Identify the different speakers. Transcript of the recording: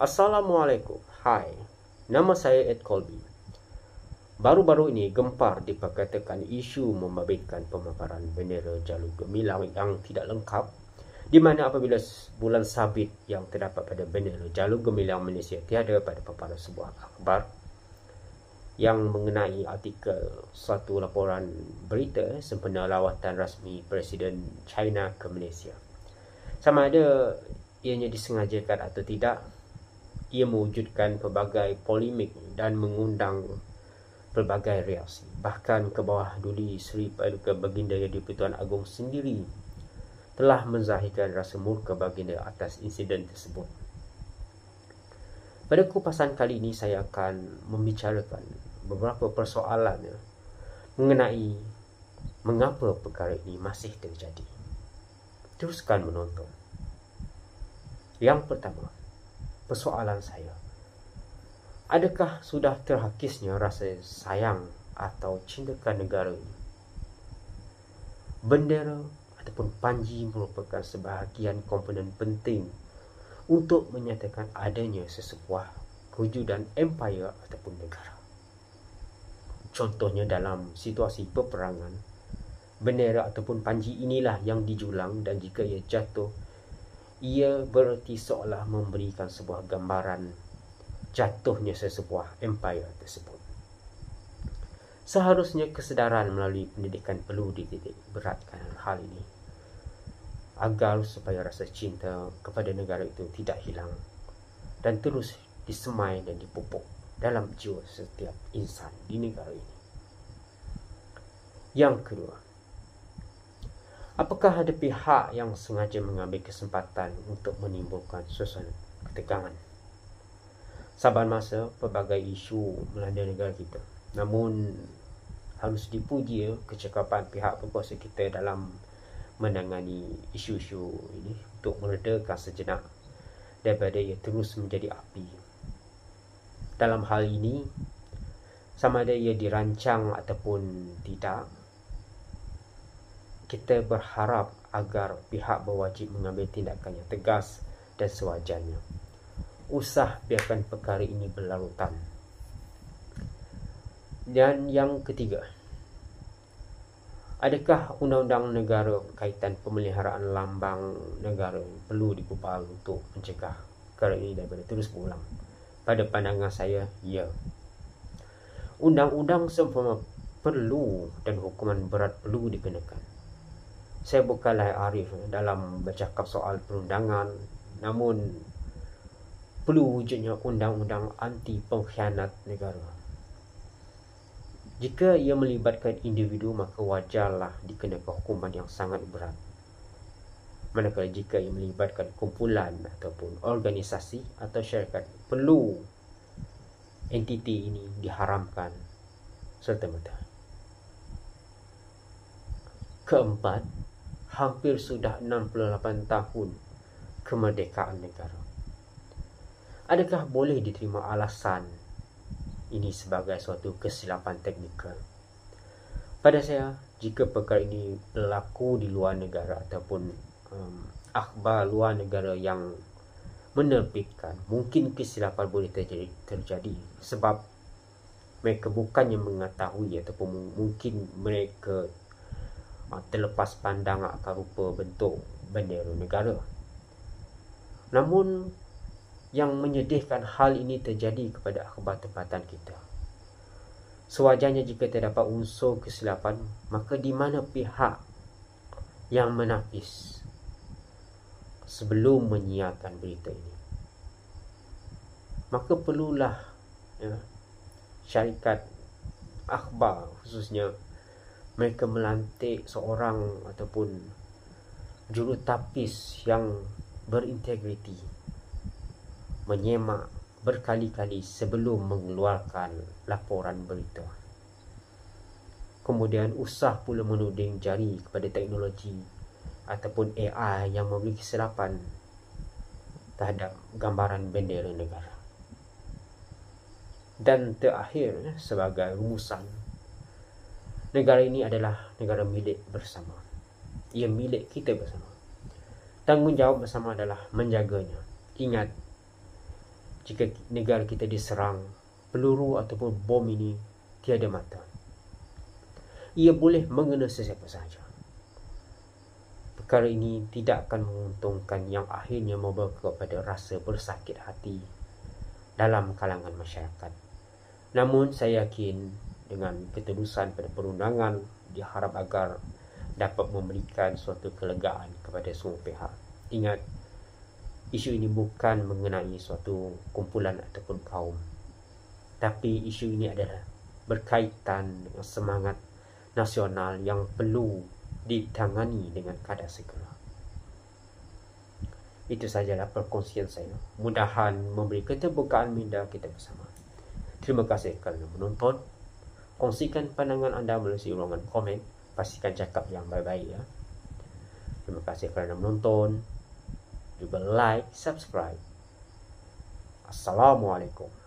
Speaker 1: Assalamualaikum. Hai, nama saya Ed Colby. Baru-baru ini gempar diperkatakan isu membabitkan pemekaran bendera Jalur Gemilang yang tidak lengkap, di mana apabila bulan sabit yang terdapat pada bendera Jalur Gemilang Malaysia tiada pada paparan sebuah akhbar yang mengenai artikel suatu laporan berita sempena lawatan rasmi Presiden China ke Malaysia. Sama ada ianya disengajakan atau tidak, ia mewujudkan pelbagai polemik dan mengundang pelbagai reaksi. Bahkan ke bawah duli Seri Paduka Baginda Yang di-Pertuan Agong sendiri telah menzahirkan rasa murka baginda atas insiden tersebut. Pada kupasan kali ini saya akan membicarakan beberapa persoalan mengenai mengapa perkara ini masih terjadi. Teruskan menonton. Yang pertama, persoalan saya. Adakah sudah terhakisnya rasa sayang atau cintakan negara ini? Bendera ataupun panji merupakan sebahagian komponen penting untuk menyatakan adanya sesebuah kewujudan empire ataupun negara. Contohnya dalam situasi peperangan, bendera ataupun panji inilah yang dijulang, dan jika ia jatuh, ia bererti seolah memberikan sebuah gambaran jatuhnya sesebuah empire tersebut. Seharusnya kesedaran melalui pendidikan perlu dititik beratkan hal ini, agar supaya rasa cinta kepada negara itu tidak hilang dan terus disemai dan dipupuk dalam jiwa setiap insan di negara ini. Yang kedua, apakah ada pihak yang sengaja mengambil kesempatan untuk menimbulkan suasana ketegangan? Saban masa pelbagai isu melanda negara kita. Namun harus dipuji kecekapan pihak berkuasa kita dalam menangani isu-isu ini untuk meredakan sejenak daripada ia terus menjadi api. Dalam hal ini, sama ada ia dirancang ataupun tidak, kita berharap agar pihak berwajib mengambil tindakan yang tegas dan sewajarnya. Usah biarkan perkara ini berlarutan. Dan yang ketiga, adakah undang-undang negara berkaitan pemeliharaan lambang negara perlu dibubal untuk mencegah perkara ini daripada terus berulang? Pada pandangan saya, ya. Undang-undang seumpama perlu dan hukuman berat perlu dikenakan. Saya bukanlah arif dalam bercakap soal perundangan, namun perlu wujudnya undang-undang anti pengkhianat negara. Jika ia melibatkan individu, maka wajarlah dikenakan hukuman yang sangat berat. Manakala jika ia melibatkan kumpulan ataupun organisasi atau syarikat, perlu entiti ini diharamkan serta-merta. Keempat, hampir sudah 68 tahun kemerdekaan negara. Adakah boleh diterima alasan ini sebagai suatu kesilapan teknikal? Pada saya, jika perkara ini berlaku di luar negara ataupun akhbar luar negara yang menerbitkan, mungkin kesilapan boleh terjadi sebab mereka bukannya mengetahui ataupun mungkin mereka terlepas pandang akan rupa bentuk bendera negara. Namun yang menyedihkan, hal ini terjadi kepada akhbar tempatan kita. Sewajarnya jika terdapat unsur kesilapan, maka di mana pihak yang menapis sebelum menyiarkan berita ini? Maka perlulah syarikat akhbar khususnya mereka melantik seorang ataupun jurutapis yang berintegriti, menyemak berkali-kali sebelum mengeluarkan laporan berita. Kemudian usah pula menuding jari kepada teknologi ataupun AI yang memberi kesilapan terhadap gambaran bendera negara. Dan terakhir, sebagai rumusan, negara ini adalah negara milik bersama. Ia milik kita bersama. Tanggungjawab bersama adalah menjaganya. Ingat, jika negara kita diserang, peluru ataupun bom ini tiada mata. Ia boleh mengena sesiapa sahaja. Perkara ini tidak akan menguntungkan, yang akhirnya membawa kepada rasa bersakit hati dalam kalangan masyarakat. Namun saya yakin dengan ketulusan pada perundangan diharap agar dapat memberikan suatu kelegaan kepada semua pihak. Ingat, isu ini bukan mengenai suatu kumpulan ataupun kaum, tapi isu ini adalah berkaitan dengan semangat nasional yang perlu ditangani dengan kadar segera. Itu sajalah perkongsian saya. Mudahan memberi keterbukaan minda kita bersama. Terima kasih kerana menonton. Kongsikan pandangan anda melalui ruangan komen. Pastikan cakap yang baik-baik ya. Terima kasih kerana menonton. Juga like, subscribe. Assalamualaikum.